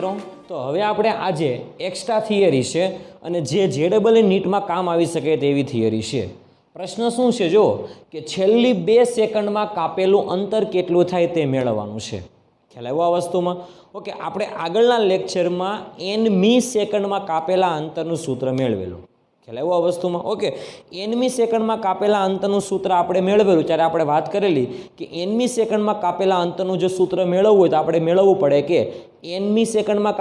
મિત્રો, તો હવે આપણે આજે એક્સ્ટ્રા થિયરી છે અને જે જેડબલ નીટમાં કામ આવી શકે તેવી થિયરી છે. પ્રશ્ન શું છે જો કે છેલ્લી 2 સેકન્ડમાં કાપેલું અંતર કેટલું થાય તે મેળવવાનું છે. ખ્યાલ આવ્યો આ વસ્તુમાં? ઓકે, આપણે આગળના લેક્ચરમાં nમી સેકન્ડમાં કાપેલા અંતરનું સૂત્ર મેળવેલું. ખ્યાલ આવ્યો આ વસ્તુમાં? ઓકે, nમી સેકન્ડમાં કાપેલા અંતરનું સૂત્ર આપણે મેળવેલું ત્યારે આપણે વાત કરેલી કે nમી સેકન્ડમાં કાપેલા અંતરનું જો સૂત્ર મેળવવું હોય તો આપણે મેળવવું પડે કે nમી સેકન્ડમાં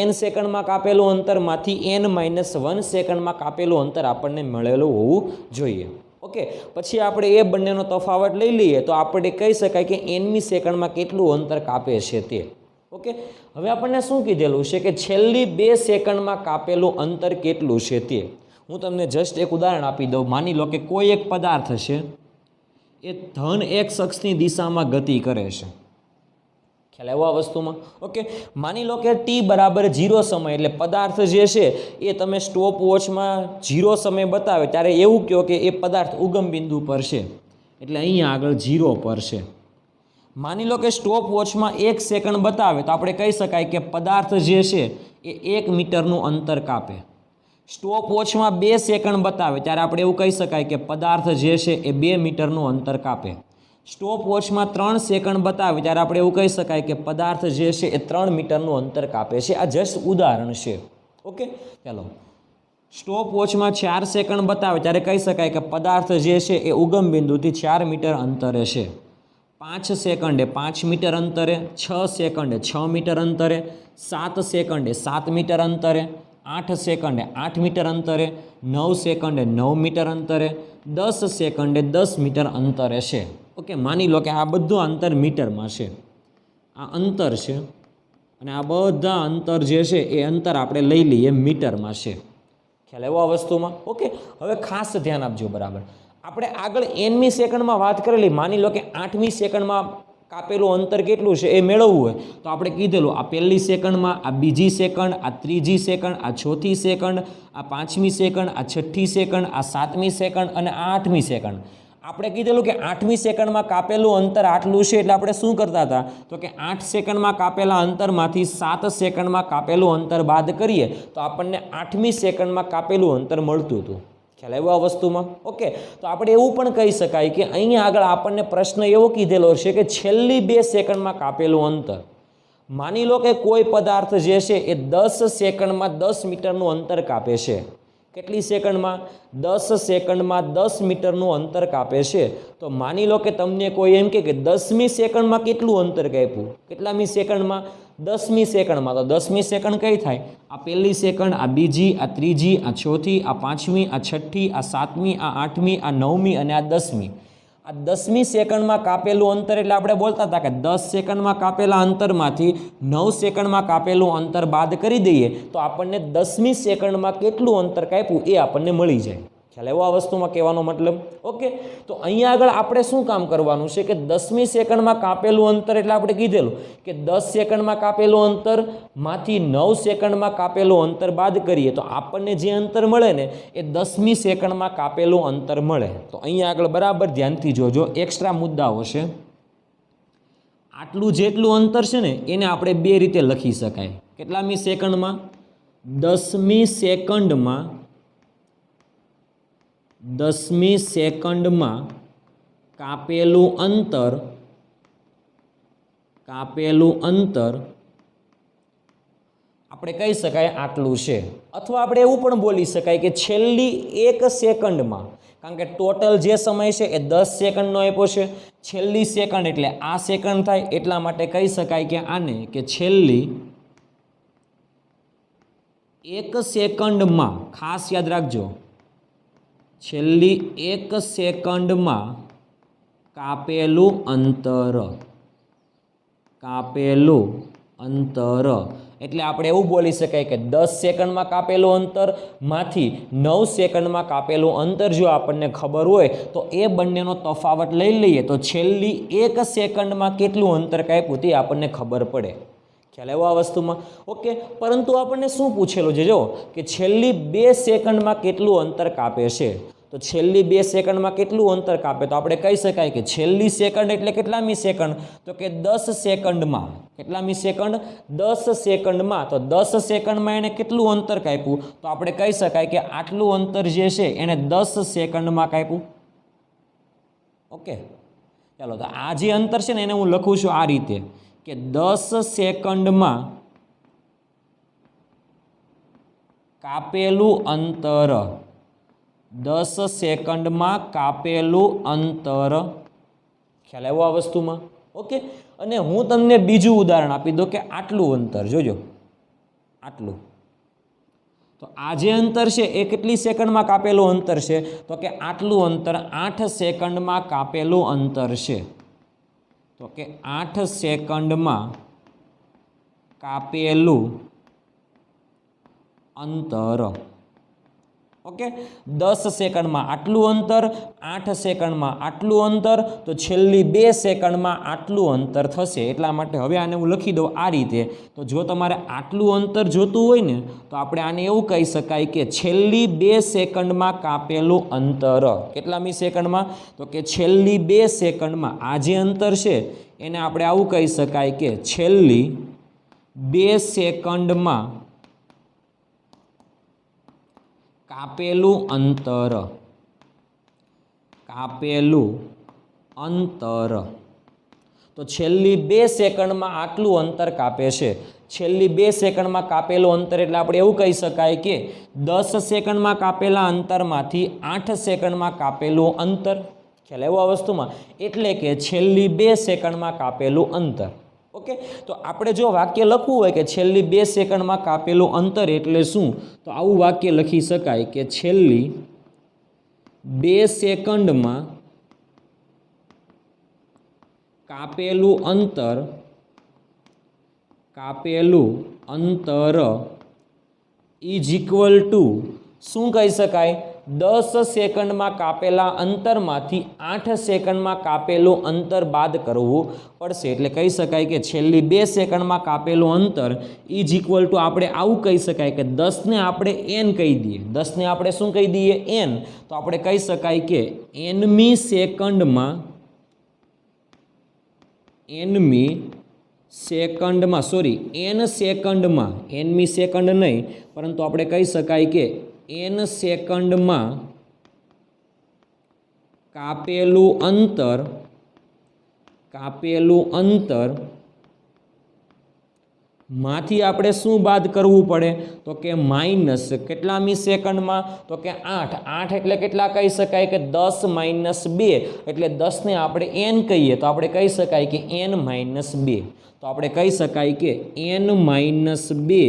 n સેકન્ડમાં કાપેલું અંતરમાંથી n-1 સેકન્ડમાં કાપેલું અંતર આપણને મળેલું હોવું જોઈએ. ઓકે, પછી આપણે એ બંનેનો તફાવત લઈ લઈએ તો આપણે કહી શકાય કે nમી સેકન્ડમાં કેટલું અંતર કાપે છે તે. ઓકે, હવે આપણને શું કીધેલું છે કે છેલ્લી 2 સેકન્ડમાં કાપેલું અંતર કેટલું છે તે. હું તમને જસ્ટ એક ઉદાહરણ આપી દઉં. માની લો કે કોઈ એક પદાર્થ છે એ ધન x અક્ષની દિશામાં ગતિ કરે છે. ખ્યાલ આવ્યો આ વસ્તુમાં? ઓકે, માની લો કે t બરાબર 0 સમય એટલે પદાર્થ જે છે એ તમે સ્ટોપ વોચમાં 0 સમય બતાવે ત્યારે એવું કહો કે એ પદાર્થ ઉગમ બિંદુ પર છે એટલે અહીંયા આગળ 0 પર છે. માની લો કે સ્ટોપ વોચમાં 1 સેકન્ડ બતાવે તો આપણે કહી શકાય કે પદાર્થ જે છે એ 1 મીટરનું અંતર કાપે. સ્ટોપ વોચમાં 2 સેકન્ડ બતાવે ત્યારે આપણે એવું કહી શકાય કે પદાર્થ જે છે એ 2 મીટરનું અંતર કાપે. સ્ટોપ વોચમાં 3 સેકન્ડ બતાવે ત્યારે આપણે એવું કહી શકાય કે પદાર્થ જે છે એ 3 મીટરનું અંતર કાપે છે. આ જસ્ટ ઉદાહરણ છે. ઓકે, ચાલો. સ્ટોપ વોચમાં 4 સેકન્ડ બતાવે ત્યારે કહી શકાય કે પદાર્થ જે છે એ ઉગમ બિંદુથી 4 મીટર અંતરે છે. 5 સેકન્ડે 5 મીટર અંતરે, 6 સેકન્ડે 6 મીટર અંતરે, 7 સેકન્ડે 7 મીટર અંતરે, 8 સેકન્ડે 8 મીટર અંતરે, 9 સેકન્ડે 9 મીટર અંતરે, 10 સેકન્ડે 10 મીટર અંતરે છે. ઓકે, માની લો કે આ બધું અંતર મીટરમાં છે. આ અંતર છે અને આ બધા અંતર જે છે એ અંતર આપણે લઈ લઈએ મીટરમાં છે. ખ્યાલ આવ્યો આ વસ્તુમાં? ઓકે, હવે ખાસ ધ્યાન આપજો. બરાબર, આપણે આગળ nમી સેકન્ડમાં વાત કરેલી. માની લો કે 8મી સેકન્ડમાં કાપેલું અંતર કેટલું છે એ મેળવવું હોય તો આપણે કીધેલું આ 1લી સેકન્ડમાં, આ 2જી સેકન્ડ, આ 3જી સેકન્ડ, આ 4થી સેકન્ડ, આ 5મી સેકન્ડ, આ 6ઠ્ઠી સેકન્ડ, આ 7મી સેકન્ડ અને આ 8મી સેકન્ડ. આપણે કીધેલું કે 8મી સેકન્ડમાં કાપેલું અંતર આટલું છે એટલે આપણે શું કરતા હતા તો કે 8 સેકન્ડમાં કાપેલા અંતરમાંથી 7 સેકન્ડમાં કાપેલું અંતર બાદ કરીએ તો આપણને 8મી સેકન્ડમાં કાપેલું અંતર મળતું હતું. ખ્યાલ આવ્યો આ વસ્તુમાં? ઓકે, તો આપણે એવું પણ કહી શકાય કે અહીંયા આગળ આપણને પ્રશ્ન એવો કીધેલો છે કે છેલ્લી 2 સેકન્ડમાં કાપેલું અંતર. માની લો કે કોઈ પદાર્થ જે છે એ 10 સેકન્ડમાં 10 મીટરનું અંતર કાપે છે. કેટલી સેકન્ડમાં? 10 સેકન્ડમાં 10 મીટરનું અંતર કાપે છે. તો માની લો કે તમને કોઈ એમ કે 10મી સેકન્ડમાં કેટલું અંતર કાપ્યું? કેટલામી સેકન્ડમાં? 10મી સેકન્ડમાં. તો 10મી સેકન્ડ કઈ થાય? આ 1લી સેકન્ડ, આ 2જી, આ 3જી, આ 4થી, આ 5મી, આ 6ઠ્ઠી, આ 7મી, આ 8મી, આ 9મી અને આ 10મી. આ 10મી સેકન્ડમાં કાપેલું અંતર એટલે આપણે બોલતા હતા કે 10 સેકન્ડમાં કાપેલા અંતરમાંથી 9 સેકન્ડમાં કાપેલું અંતર બાદ કરી દઈએ તો આપણને 10મી સેકન્ડમાં કેટલું અંતર કાપ્યું એ આપણને મળી જાય. ખ્યાલ આવ્યો આ વસ્તુમાં કહેવાનો મતલબ? ઓકે, તો અહીંયા આગળ આપણે શું કામ કરવાનું છે કે 10મી સેકન્ડમાં કાપેલું અંતર એટલે આપણે કીધેલું કે 10 સેકન્ડમાં કાપેલું અંતરમાંથી 9 સેકન્ડમાં કાપેલું અંતર બાદ કરીએ તો આપણને જે અંતર મળે ને એ 10મી સેકન્ડમાં કાપેલું અંતર મળે. તો અહીંયા આગળ બરાબર ધ્યાનથી જોજો, એક્સ્ટ્રા મુદ્દાઓ છે. આટલું જેટલું અંતર છે ને એને આપણે 2 રીતે લખી શકાય. કેટલામી સેકન્ડમાં? 10મી સેકન્ડમાં 10મી સેકન્ડમાં કાપેલું અંતર આપણે કહી શકાય આટલું છે. અથવા આપણે એવું પણ બોલી શકાય કે છેલ્લી 1 સેકન્ડમાં, કારણ કે ટોટલ જે સમય છે એ 10 સેકન્ડનો આપ્યો છે. છેલ્લી સેકન્ડ એટલે આ સેકન્ડ થાય એટલા માટે કહી શકાય કે આને કે છેલ્લી 1 સેકન્ડમાં, ખાસ યાદ રાખજો, છેલ્લી 1 સેકન્ડમાં કાપેલું અંતર એટલે આપણે એવું બોલી શકાય કે 10 સેકન્ડમાં કાપેલું અંતરમાંથી 9 સેકન્ડમાં કાપેલું અંતર જો આપણને ખબર હોય તો એ બંનેનો તફાવત લઈ લઈએ તો છેલ્લી 1 સેકન્ડમાં કેટલું અંતર કાપ્યું તે આપણને ખબર પડે. ખ્યાલ આવ્યો આ વસ્તુમાં? ઓકે, પરંતુ આપણને શું પૂછેલું છે જો કે છેલ્લી 2 સેકન્ડમાં કેટલું અંતર કાપે છે. तो छेल्ली 2 सेकंडमां केटलुं अंतर कापे तो आपणे कही शकाय के छेल्ली सेकंड एटले केटलामी सेकंड तो के 10 सेकंडमां केटलामी सेकंड 10 सेकंडमां तो 10 सेकंडमां एणे केटलुं अंतर काप्युं तो आपणे कही शकाय के आटलुं अंतर जे छे एणे 10 सेकंडमां काप्युं। ओके चलो तो आ जे अंतर छे ने एने हुं लखुं छुं आ रीते के 10 सेकंडमां कापेलुं अंतर 10 सेकंडमां कापेलुं अंतर ख्याल आव्यो आ वस्तुमां। ओके अने हूँ तमने बीजुं उदाहरण आपी दो के आटलुं अंतर जोजो आटलुं तो आ जे अंतर छे ए केटली सेकंडमां कापेलुं अंतर छे तो के आटलुं अंतर 8 सेकंडमां कापेलुं अंतर छे तो के 8 सेकंडमां कापेलुं अंतर। ओके 10 सेकंडमां आटलुं अंतर 8 सेकंडमां आटलुं अंतर तो छेल्ली 2 सेकंडमां आटलुं अंतर थशे एटला माटे हवे आने हुं लखी दઉં आ रीते। तो जो तमारे आटलुं अंतर जोतुं होय ने तो आपणे आने एवुं कही शकाय के छेल्ली 2 सेकंडमां कापेलुं अंतर केटलामी सेकंडमां तो के छेल्ली 2 सेकंडमां आ जे अंतर छे एने आपणे आवुं कही शकाय के छेल्ली 2 सेकंडमां कापेलुं अंतर तो छेल्ली 2 सेकंडमां आटलुं अंतर कापे छे छेल्ली 2 सेकंडमां कापेलुं अंतर एटले आपणे एवुं कही शकाय के 10 सेकंडमां कापेला अंतरमांथी 8 सेकंडमां कापेलुं अंतर ख्याल आव्यो आ वस्तुमां एटले के छेल्ली 2 सेकंडमां कापेलुं अंतर। ओके तो आपणे जो वाक्य लखવું હોય કે છેલ્લી 2 સેકન્ડમાં કાપેલું અંતર એટલે શું તો આવું વાક્ય લખી શકાય કે છેલ્લી 2 સેકન્ડમાં કાપેલું અંતર ઇઝ ઇક્વલ ટુ શું કહી શકાય 10 સેકન્ડમાં કાપેલા અંતરમાંથી 8 સેકન્ડમાં કાપેલું અંતર બાદ કરવું પડશે એટલે કહી શકાય કે છેલ્લી 2 સેકન્ડમાં કાપેલું અંતર ઇઝ ઇક્વલ ટુ આપણે આવું કહી શકાય કે 10 ને આપણે n કહી દઈએ 10 ને આપણે શું કહી દઈએ n તો આપણે કહી શકાય કે nમી સેકન્ડમાં n સેકન્ડમાં nમી સેકન્ડ નહીં પરંતુ આપણે કહી શકાય કે n સેકન્ડમાં કાપેલું અંતર माथी आपणे शुं बाद करवू पड़े तो के माइनस केटलामी सेकंडमां तो के 8 एटले केटला कही शकाय के 10 - 2 एटले 10 ने आपणे n कहीए तो आपणे कही शकाय के n - 2 तो आपणे कही शकाय के n - 2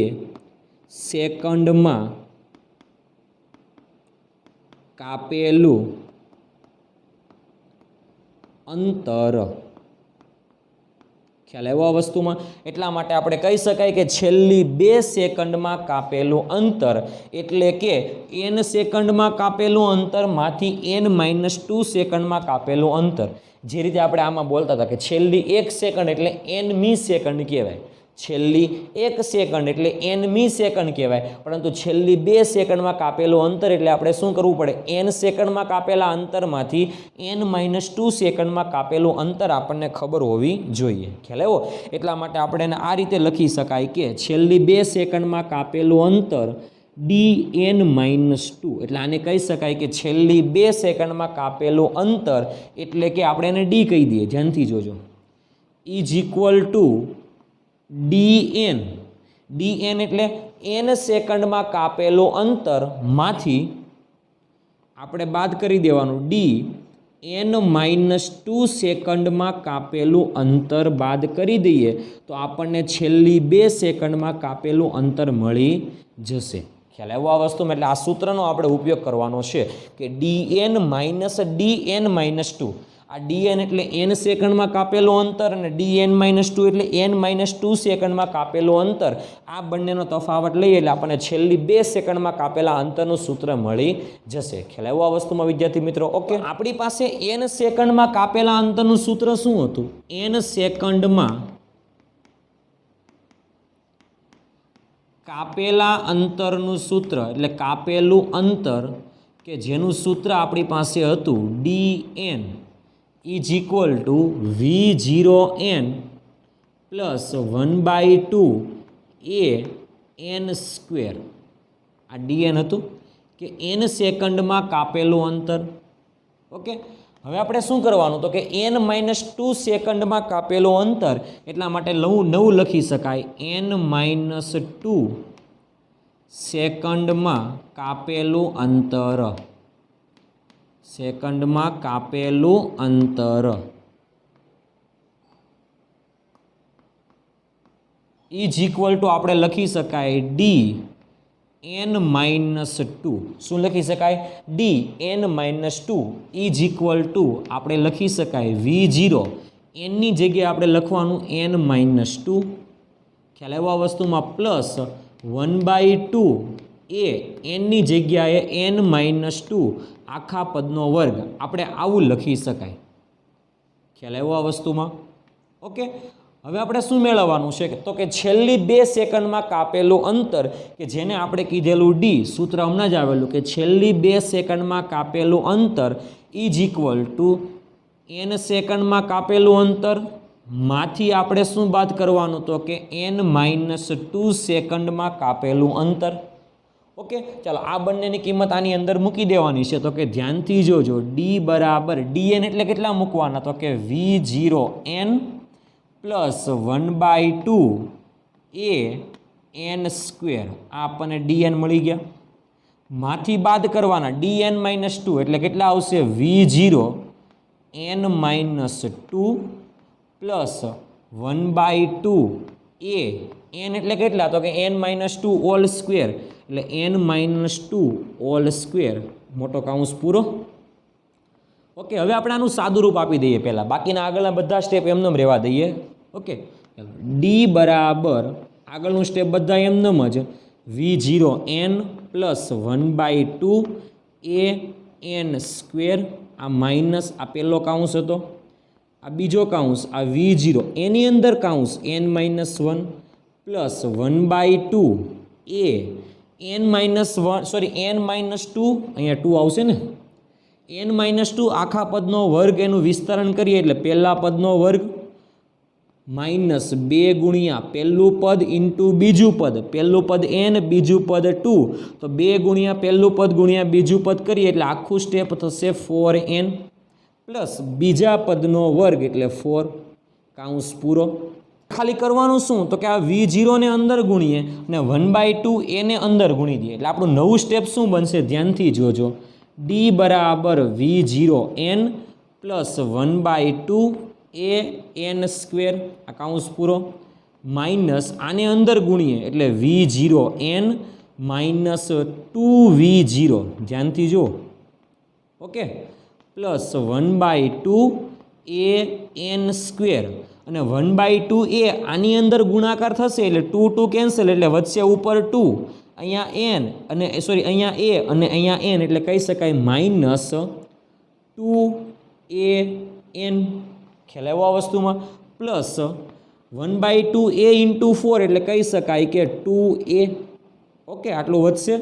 सेकंडमां कापेलू अंतर ख्याल आव्यो आ वस्तुमां एटला माटे आपणे कही शकाय के छेल्ली 2 सेकंडमां कापेलुं अंतर एटले के n सेकंडमां कापेलुं अंतर मांथी n - 2 सेकंडमां कापेलुं अंतर जे रीते आपणे आमां बोलता हता के छेल्ली 1 सेकंड एटले nमी सेकंड कहेवाय छेल्ली 1 सेकंड एटले nमी सेकंड कहेवाय परंतु छेल्ली 2 सेकंडमां कापेलुं अंतर एटले आपणे शुं करवुं पड़े n सेकंडमां कापेला अंतरमांथी n - 2 सेकंडमां कापेलुं अंतर आपणने खबर होवी जोईए ख्याल आव्यो એટલા માટે આપણે એને આ રીતે લખી શકાય કે છેલ્લી 2 સેકન્ડમાં કાપેલું અંતર dn - 2 એટલે આને કહી શકાય કે છેલ્લી 2 સેકન્ડમાં કાપેલું અંતર એટલે કે આપણે એને d કહી દઈએ ધ્યાનથી જોજો ઇઝ ઇક્વલ ટુ dn એટલે n સેકન્ડમાં કાપેલું અંતર માથી આપણે બાદ કરી દેવાનું d n - 2 સેકન્ડમાં કાપેલું અંતર બાદ કરી દઈએ તો આપણને છેલ્લી 2 સેકન્ડમાં કાપેલું અંતર મળી જશે ખ્યાલ આવ્યો આ વસ્તુમાં એટલે આ સૂત્રનો આપણે ઉપયોગ કરવાનો છે કે dn - dn - 2 आ dn એટલે n સેકન્ડમાં કાપેલું અંતર અને dn - 2 એટલે n - 2 સેકન્ડમાં કાપેલું અંતર આ બંનેનો તફાવત લઈએ એટલે આપણને છેલ્લી 2 સેકન્ડમાં કાપેલા અંતરનું સૂત્ર મળી જશે ખ્યાલ આવ્યો આ વસ્તુમાં વિદ્યાર્થી મિત્રો ઓકે આપણી પાસે n સેકન્ડમાં કાપેલા અંતરનું સૂત્ર શું હતું n સેકન્ડમાં કાપેલા અંતરનું સૂત્ર એટલે કાપેલું અંતર કે જેનું સૂત્ર આપણી પાસે હતું dn is equal to v0n plus 1/2 an square. આ dn હતું કે n સેકન્ડમાં કાપેલું અંતર. ઓકે, હવે આપણે શું કરવાનું તો કે n-2 સેકન્ડમાં કાપેલું અંતર, એટલા માટે નવું લખી શકાય n-2 સેકન્ડમાં કાપેલું અંતર. સેકન્ડમાં કાપેલું અંતર ઇઝ ઇક્વલ ટુ આપણે લખી શકાય dn-2. શું લખી શકાય? dn-2 ઇઝ ઇક્વલ ટુ આપણે લખી શકાય v0. nની જગ્યાએ આપણે લખવાનું n-2. ખ્યાલ આવ્યો આ વસ્તુમાં? પ્લસ 1/2 એ nની જગ્યાએ n-2 આખા પદનો વર્ગ. આપણે આવું લખી શકાય. ખ્યાલ આવ્યો આ વસ્તુમાં? ઓકે, હવે આપણે શું મેળવવાનું છે તો કે છેલ્લી 2 સેકન્ડમાં કાપેલું અંતર કે જેને આપણે કીધેલું d, સૂત્ર હમણાં જ આવેલું કે છેલ્લી 2 સેકન્ડમાં કાપેલું અંતર ઇઝ ઇક્વલ ટુ n સેકન્ડમાં કાપેલું અંતર માંથી આપણે શું બાદ કરવાનું તો કે n-2 સેકન્ડમાં કાપેલું અંતર. ઓકે, ચાલો આ બંનેની કિંમત આની અંદર મૂકી દેવાની છે. તો કે ધ્યાનથી જોજો, d બરાબર dn એટલે કેટલા મૂકવાના તો કે v0n પ્લસ 1/2 an સ્ક્વેર. આ આપણને dn મળી ગયા. માંથી બાદ કરવાના dn-2 એટલે કેટલા આવશે v0n-2 પ્લસ 1/2 n એટલે કેટલા તો કે n-2 ઓલ સ્ક્વેર એટલે n-2 ઓલ સ્ક્વેર મોટો કાઉન્સ પૂરો. ઓકે, હવે આપણે આનું સાદું રૂપ આપી દઈએ પહેલાં, બાકીના આગળના બધા સ્ટેપ એમને રહેવા દઈએ. ઓકે, d બરાબર આગળનું સ્ટેપ બધા એમને જ v0n પ્લસ 1/2 an સ્ક્વેર. આ માઇનસ આ પહેલો કાઉન્સ હતો, આ બીજો કાઉન્સ આ v0 એની અંદર કાઉન્સ n-1 પ્લસ 1/2 n-2 અહીંયા 2 આવશે ને, n-2 આખા પદનો વર્ગ એનું વિસ્તરણ કરીએ એટલે પહેલા પદનો વર્ગ માઇનસ 2 ગુણ્યા પહેલું પદ ઇન્ટુ બીજું પદ. પહેલું પદ n, બીજું પદ 2, તો 2 ગુણ્યા પહેલું પદ ગુણ્યા બીજું પદ કરીએ એટલે આખું સ્ટેપ થશે 4n પ્લસ બીજા પદનો વર્ગ એટલે 4 કાઉન્સ પૂરો. ખાલી કરવાનું શું તો કે આ v0 ને અંદર ગુણીએ અને 1/2 એને અંદર ગુણી દઈએ એટલે આપણું નવું સ્ટેપ શું બનશે ધ્યાનથી જોજો. d બરાબર v0n પ્લસ 1/2 an સ્ક્વેર. આ કાઉન્સ પૂરો માઇનસ આને અંદર ગુણીએ એટલે v0n માઇનસ 2v0. ધ્યાનથી જો. ઓકે, પ્લસ 1/2 an સ્ક્વેર અને 1/2 એ આની અંદર ગુણાકાર થશે એટલે 2 કેન્સલ એટલે વધશે ઉપર 2, અહીંયા n અને સોરી અહીંયા a અને અહીંયા n એટલે કહી શકાય માઇનસ 2an. ખ્યાલ આવ્યો આ વસ્તુમાં? પ્લસ 1/2 a ઇન્ટુ 4 એટલે કહી શકાય કે 2a. ઓકે, આટલું વધશે.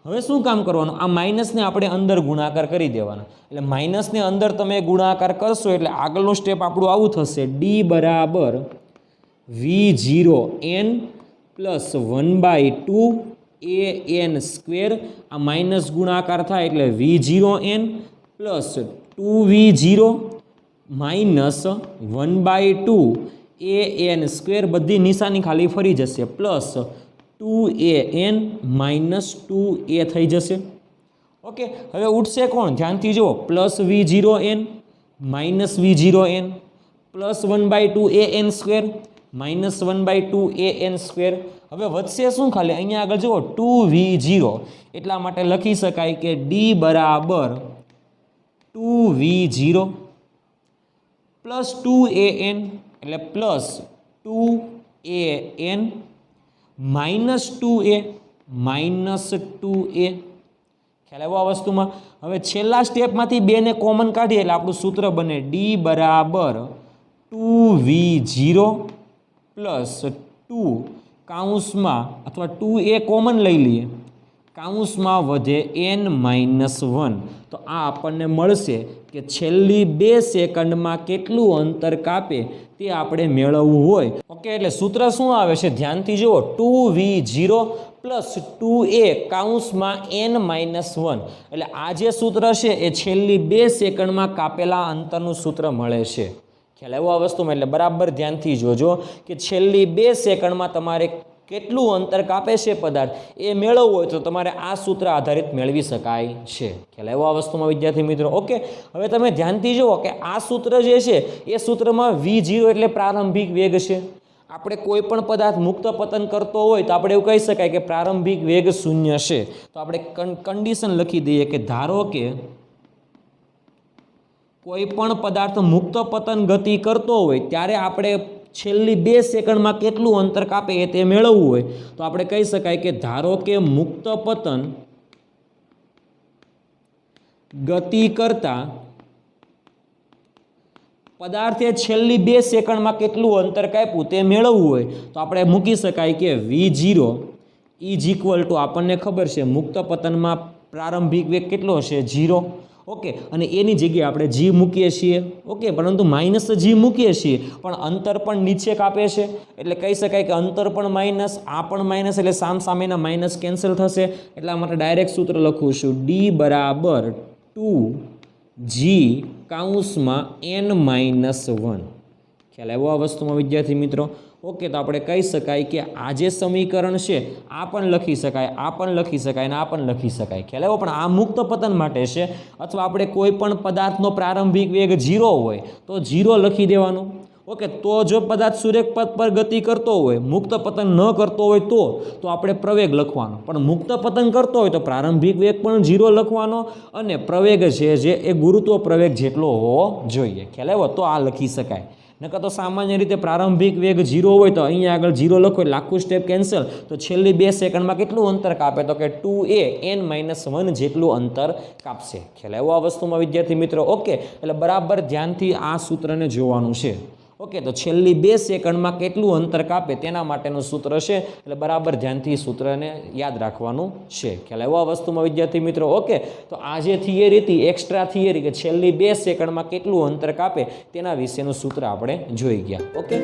હવે શું કામ કરવાનું? આ માઇનસને આપણે અંદર ગુણાકાર કરી દેવાના. એટલે માઇનસને અંદર તમે ગુણાકાર કરશો એટલે આગળનું સ્ટેપ આપણું આવું થશે d બરાબર v0n પ્લસ 1/2 an સ્ક્વેર. આ માઇનસ ગુણાકાર થાય એટલે v0n plus 2v0 minus 1/2 an square. બધી નિશાની ખાલી ફરી જશે પ્લસ 2an માઇનસ 2a થઈ જશે. ઓકે, હવે ઉઠશે કોણ? ધ્યાનથી જુઓ, plus v0n minus v0n plus 1/2 an square minus 1/2 an square. હવે વધશે શું? ખાલી અહીંયા આગળ જુઓ 2v0, એટલા માટે લખી શકાય કે d બરાબર 2v0 પ્લસ 2an એટલે plus 2an minus 2a minus 2a. ખ્યાલ આવ્યો આ વસ્તુમાં? હવે છેલ્લા સ્ટેપમાંથી 2 ને કોમન કાઢીએ એટલે આપણું સૂત્ર બને d બરાબર 2v0 પ્લસ 2 કાઉન્સમાં અથવા 2a કોમન લઈ લઈએ, કાઉન્સમાં વધે n-1, તો આ આપણને મળશે કે છેલ્લી 2 સેકન્ડમાં કેટલું અંતર કાપે તે આપણે મેળવવું હોય. ઓકે, એટલે સૂત્ર શું આવે છે ધ્યાનથી જુઓ, 2v0 પ્લસ 2a કાઉન્સમાં n-1. એટલે આ જે સૂત્ર છે એ છેલ્લી 2 સેકન્ડમાં કાપેલા અંતરનું સૂત્ર મળે છે. ખ્યાલ આવ્યો આ વસ્તુમાં? એટલે બરાબર ધ્યાનથી જોજો કે છેલ્લી 2 સેકન્ડમાં તમારે કેટલું અંતર કાપે છે પદાર્થ એ મેળવવું હોય તો તમારે આ સૂત્ર આધારિત મેળવી શકાય છે. ખ્યાલ આવ્યો આ વસ્તુમાં વિદ્યાર્થી મિત્રો? ઓકે, હવે તમે ધ્યાનથી જુઓ કે આ સૂત્ર જે છે એ સૂત્રમાં v0 એટલે પ્રારંભિક વેગ છે. આપણે કોઈ પણ પદાર્થ મુક્ત પતન કરતો હોય તો આપણે એવું કહી શકાય કે પ્રારંભિક વેગ 0 છે. તો આપણે કન્ડિશન લખી દઈએ કે ધારો કે કોઈ પણ પદાર્થ મુક્ત પતન ગતિ કરતો હોય ત્યારે આપણે છેલ્લી 2 સેકન્ડમાં કેટલું અંતર કાપે એ તે મેળવવું હોય તો આપણે કહી શકાય કે ધારો કે મુક્ત પતન ગતિ કરતા પદાર્થે છેલ્લી 2 સેકન્ડમાં કેટલું અંતર કાપ્યું તે મેળવવું હોય તો આપણે મૂકી શકાય કે v0 ઇઝ ઇક્વલ ટુ, આપણને ખબર છે મુક્ત પતનમાં પ્રારંભિક વેગ કેટલો હશે 0. ઓકે, અને એની જગ્યાએ આપણે g મૂકીએ છીએ. ઓકે, પરંતુ માઇનસ g મૂકીએ છીએ પણ અંતર પણ નીચે કાપે છે એટલે કહી શકાય કે અંતર પણ માઇનસ, આ પણ માઇનસ, એટલે સામસામેના માઇનસ કેન્સલ થશે. એટલા માટે ડાયરેક્ટ સૂત્ર લખું છું d બરાબર 2g કાઉન્સમાં n-1. ખ્યાલ આવ્યો આ વસ્તુમાં વિદ્યાર્થી મિત્રો? ઓકે, તો આપણે કહી શકાય કે આ જે સમીકરણ છે આ પણ લખી શકાય, આ પણ લખી શકાય અને આ પણ લખી શકાય. ખ્યાલ આવ્યો? પણ આ મુક્ત પતન માટે છે. અથવા આપણે કોઈ પણ પદાર્થનો પ્રારંભિક વેગ 0 હોય તો 0 લખી દેવાનું. ઓકે, તો જો પદાર્થ સુરેખ પથ પર ગતિ કરતો હોય, મુક્ત પતન ન કરતો હોય તો આપણે પ્રવેગ લખવાનો. પણ મુક્ત પતન કરતો હોય તો પ્રારંભિક વેગ પણ 0 લખવાનો અને પ્રવેગ છે જે એ ગુરુત્વ પ્રવેગ જેટલો હોવો જોઈએ. ખ્યાલ આવ્યો? તો આ લખી શકાય. નકર તો સામાન્ય રીતે પ્રારંભિક વેગ 0 હોય તો અહીંયા આગળ 0 લખો એટલે આખું સ્ટેપ કેન્સલ. તો છેલ્લી 2 સેકન્ડમાં કેટલું અંતર કાપે તો કે 2a n-1 જેટલું અંતર કાપશે. ખ્યાલ આવ્યો આ વસ્તુમાં વિદ્યાર્થી મિત્રો? ઓકે, એટલે બરાબર ધ્યાનથી આ સૂત્રને જોવાનું છે. ઓકે, તો છેલ્લી 2 સેકન્ડમાં કેટલું અંતર કાપે તેના માટેનું સૂત્ર છે. એટલે બરાબર ધ્યાનથી સૂત્રને યાદ રાખવાનું છે. ખ્યાલ આવ્યો આ વસ્તુમાં વિદ્યાર્થી મિત્રો? ઓકે, તો આ જે થિયરી હતી, એક્સ્ટ્રા થિયરી કે છેલ્લી 2 સેકન્ડમાં કેટલું અંતર કાપે તેના વિશેનું સૂત્ર આપણે જોઈ ગયા. ઓકે.